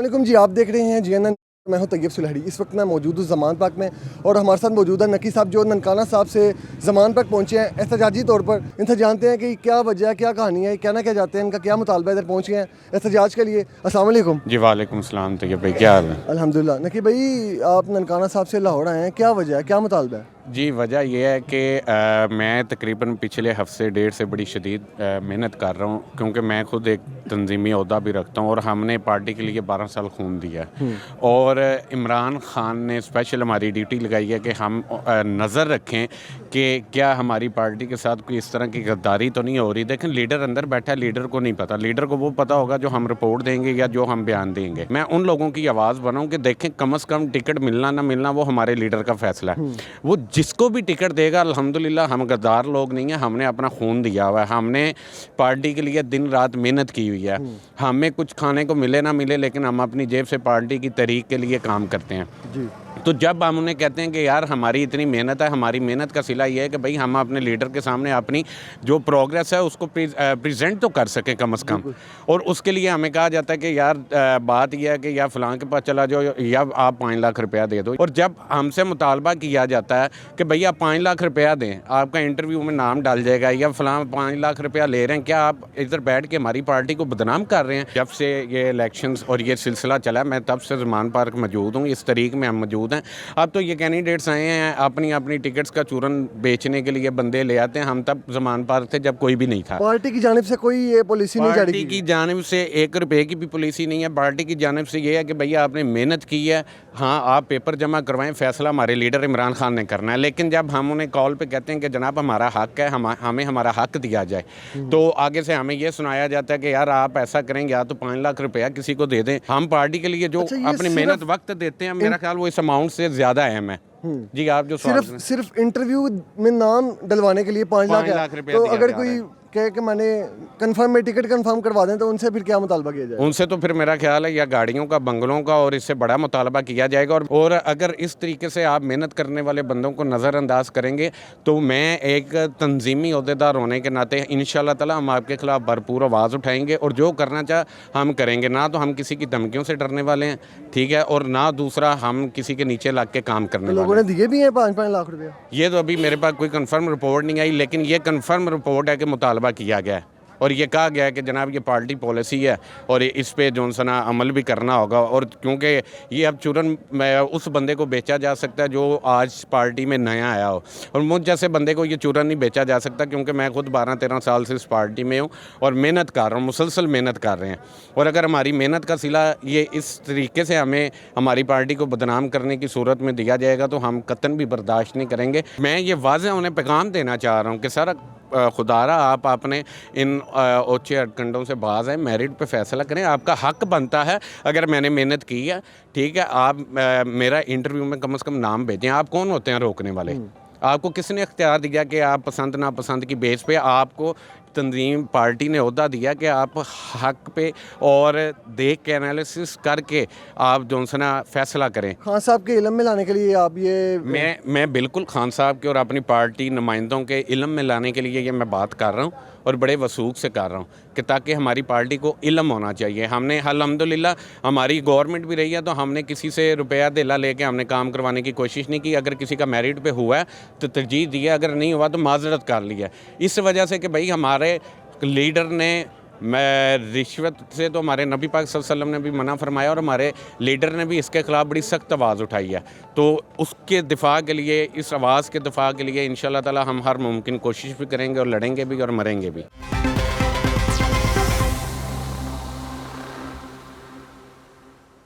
علیکم جی، آپ دیکھ رہے ہیں GNN. میں ہوں طیب سلہڑی. اس وقت میں موجود ہوں زمان پارک میں اور ہمارے ساتھ موجود ہے نقی صاحب جو ننکانہ صاحب سے زمان پارک پہنچے ہیں احتجاجی طور پر. ان سے جانتے ہیں کہ کیا وجہ ہے, کیا کہانی ہے, کہنا کیا جاتے ہیں, ان کا کیا مطالبہ ادھر پہنچے ہیں احتجاج کے لیے. السلام علیکم. جی وعلیکم السلام. طیب بھائی کیا حال ہے؟ الحمدللہ. نقی بھائی, آپ ننکانہ صاحب سے لاہور آئے ہیں, کیا وجہ ہے, کیا مطالبہ ہے؟ جی وجہ یہ ہے کہ میں تقریباً پچھلے ہفتے ڈیڑھ سے بڑی شدید محنت کر رہا ہوں, کیونکہ میں خود ایک تنظیمی عہدہ بھی رکھتا ہوں اور ہم نے پارٹی کے لیے 12 سال خون دیا ہے. اور عمران خان نے اسپیشل ہماری ڈیوٹی لگائی ہے کہ ہم نظر رکھیں کہ کیا ہماری پارٹی کے ساتھ کوئی اس طرح کی غداری تو نہیں ہو رہی. دیکھیں لیڈر اندر بیٹھا ہے, لیڈر کو نہیں پتا. لیڈر کو وہ پتا ہوگا جو ہم رپورٹ دیں گے یا جو ہم بیان دیں گے. میں ان لوگوں کی آواز بناؤں کہ دیکھیں کم از کم ٹکٹ ملنا نہ ملنا وہ ہمارے لیڈر کا فیصلہ ہے. وہ جس کو بھی ٹکٹ دے گا, الحمدللہ ہم غدار لوگ نہیں ہیں, ہم نے اپنا خون دیا ہوا ہے, ہم نے پارٹی کے لیے دن رات محنت کی ہوئی ہے. ہمیں کچھ کھانے کو ملے نہ ملے لیکن ہم اپنی جیب سے پارٹی کی تحریک کے لیے کام کرتے ہیں. تو جب ہم انہیں کہتے ہیں کہ یار ہماری اتنی محنت ہے, ہماری محنت کا صلہ یہ ہے کہ بھئی ہم اپنے لیڈر کے سامنے اپنی جو پروگریس ہے اس کو پریزنٹ تو کر سکیں کم از کم. اور اس کے لیے ہمیں کہا جاتا ہے کہ یار بات یہ ہے کہ یا فلاں کے پاس چلا جاؤ یا آپ 5 لاکھ روپیہ دے دو. اور جب ہم سے مطالبہ کیا جاتا ہے کہ بھئی آپ 5 لاکھ روپیہ دیں, آپ کا انٹرویو میں نام ڈال جائے گا, یا فلاں 5 لاکھ روپیہ لے رہے ہیں, کیا آپ ادھر بیٹھ کے ہماری پارٹی کو بدنام کر رہے ہیں؟ جب سے یہ الیکشنز اور یہ سلسلہ چلا میں تب سے زمان پارک موجود ہوں, اس طریق میں ہم موجود ہیں. اب تو یہ کینڈیڈیٹس آئے ہیں اپنی ٹکٹس کا چورن بیچنے کے لیے بندے لے آتے ہیں. ہم تب زمان پارک تھے جب کوئی بھی نہیں تھا. پارٹی کی جانب سے کوئی یہ پالیسی نہیں جاری کی؟ پارٹی کی جانب سے 1 روپے کی بھی پالیسی نہیں ہے. پارٹی کی جانب سے یہ ہے کہ بھئی آپ نے محنت کی ہے, ہاں آپ پیپر جمع کروائیں, فیصلہ ہمارے لیڈر عمران خان نے کرنا ہے. لیکن جب ہم انہیں کال پہ کہتے ہیں کہ جناب ہمارا حق ہے, ہمیں ہمارا حق دیا جائے, تو آگے سے ہمیں یہ سنایا جاتا ہے کہ یار آپ ایسا کریں یا تو 5 لاکھ روپیہ کسی کو دے دیں. ہم پارٹی کے لیے جو اپنی محنت وقت دیتے ہیں, میرا خیال وہ اس اماؤنٹ سے زیادہ اہم ہے. جی آپ جو صرف انٹرویو میں نام ڈلوانے کے لیے 5 لاکھ روپیہ تو اگر کوئی کہے کہ میں نے کنفرم میں ٹکٹ کنفرم کروا دیں تو ان سے پھر کیا مطالبہ کیا جائے؟ ان سے تو پھر میرا خیال ہے یا گاڑیوں کا, بنگلوں کا, اور اس سے بڑا مطالبہ کیا جائے گا. اور اگر اس طریقے سے آپ محنت کرنے والے بندوں کو نظر انداز کریں گے تو میں ایک تنظیمی عہدیدار ہونے کے ناطے انشاءاللہ تعالی ہم آپ کے خلاف بھرپور آواز اٹھائیں گے, اور جو کرنا چاہ ہم کریں گے. نہ تو ہم کسی کی دھمکیوں سے ڈرنے والے ہیں, ٹھیک ہے, اور نہ دوسرا ہم کسی کے نیچے لگ کے کام کرنے والے ہیں. لوگوں نے دیے بھی ہیں 5 لاکھ روپیہ؟ یہ تو ابھی میرے پاس کوئی کنفرم رپورٹ نہیں آئی, لیکن یہ کنفرم رپورٹ ہے کہ مطالبہ کیا گیا ہے اور یہ کہا گیا ہے کہ جناب یہ پارٹی پالیسی ہے اور اس پہ جو سنا عمل بھی کرنا ہوگا. اور کیونکہ یہ اب چورن اس بندے کو بیچا جا سکتا ہے جو آج پارٹی میں نیا آیا ہو, اور مجھ جیسے بندے کو یہ چورن نہیں بیچا جا سکتا, کیونکہ میں خود 12-13 سال سے اس پارٹی میں ہوں اور محنت کر رہا ہوں, مسلسل محنت کر رہے ہیں. اور اگر ہماری محنت کا صلہ یہ اس طریقے سے ہمیں ہماری پارٹی کو بدنام کرنے کی صورت میں دیا جائے گا تو ہم قطعاً بھی برداشت نہیں کریں گے. میں یہ واضح انہیں پیغام دینا چاہ رہا ہوں کہ سر خدا رہا آپ اپنے ان اوچے ہٹکنڈوں سے باز ہیں, میرٹ پہ فیصلہ کریں, آپ کا حق بنتا ہے. اگر میں نے محنت کی ہے, ٹھیک ہے, آپ میرا انٹرویو میں کم از کم نام بھیجیں. آپ کون ہوتے ہیں روکنے والے؟ آپ کو کس نے اختیار دیا کہ آپ پسند ناپسند کی بیس پہ آپ کو تنظیم پارٹی نے عہدہ دیا کہ آپ حق پہ اور دیکھ کے انالیسس کر کے آپ جونسنا فیصلہ کریں؟ خان صاحب کے علم میں لانے کے لیے آپ یہ میں بالکل خان صاحب کے اور اپنی پارٹی نمائندوں کے علم میں لانے کے لیے یہ میں بات کر رہا ہوں, اور بڑے وثوق سے کر رہا ہوں کہ تاکہ ہماری پارٹی کو علم ہونا چاہیے. ہم نے الحمدللہ ہماری گورنمنٹ بھی رہی ہے تو ہم نے کسی سے روپیہ دھیلا لے کے ہم نے کام کروانے کی کوشش نہیں کی. اگر کسی کا میرٹ پہ ہوا ہے تو ترجیح دی ہے, اگر نہیں ہوا تو معذرت کر لی ہے. اس وجہ سے کہ بھئی ہمارے لیڈر نے رشوت سے تو ہمارے نبی پاک صلی اللہ علیہ وسلم نے بھی منع فرمایا, اور ہمارے لیڈر نے بھی اس کے خلاف بڑی سخت آواز اٹھائی ہے. تو اس کے دفاع کے لیے, اس آواز کے دفاع کے لیے انشاءاللہ تعالی ہم ہر ممکن کوشش بھی کریں گے اور لڑیں گے بھی اور مریں گے بھی.